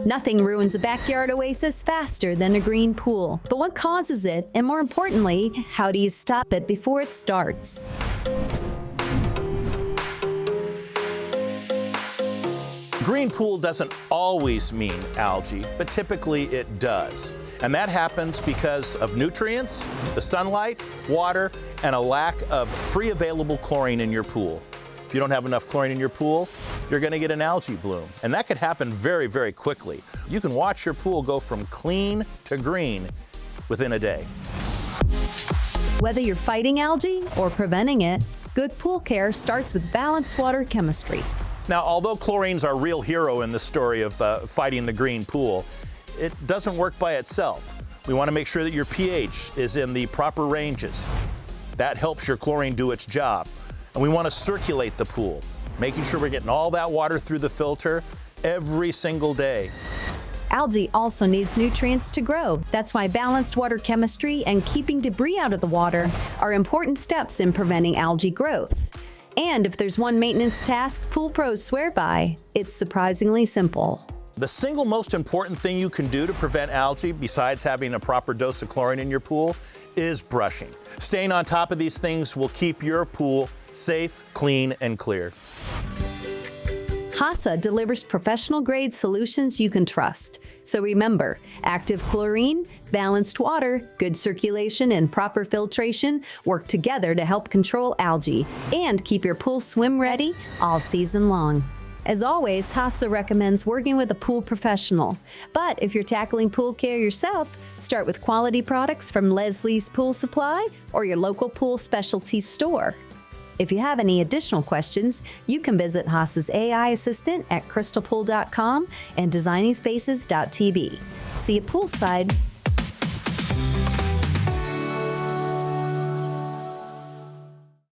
Nothing ruins a backyard oasis faster than a green pool. But what causes it? And more importantly, how do you stop it before it starts? Green pool doesn't always mean algae, but typically it does. And that happens because of nutrients, the sunlight, water, and a lack of free available chlorine in your pool. If you don't have enough chlorine in your pool, you're going to get an algae bloom. And that could happen very, very quickly. You can watch your pool go from clean to green within a day. Whether you're fighting algae or preventing it, good pool care starts with balanced water chemistry. Now, although chlorine's our real hero in the story of fighting the green pool, it doesn't work by itself. We want to make sure that your pH is in the proper ranges. That helps your chlorine do its job. And we want to circulate the pool, making sure we're getting all that water through the filter every single day. Algae also needs nutrients to grow. That's why balanced water chemistry and keeping debris out of the water are important steps in preventing algae growth. And if there's one maintenance task pool pros swear by, it's surprisingly simple. The single most important thing you can do to prevent algae, besides having a proper dose of chlorine in your pool, is brushing. Staying on top of these things will keep your pool safe, clean, and clear. HASA delivers professional-grade solutions you can trust. So remember, active chlorine, balanced water, good circulation, and proper filtration work together to help control algae and keep your pool swim-ready all season long. As always, HASA recommends working with a pool professional. But if you're tackling pool care yourself, start with quality products from Leslie's Pool Supply or your local pool specialty store. If you have any additional questions, you can visit HASA's AI assistant at crystalpool.com and designingspaces.tv. See you poolside.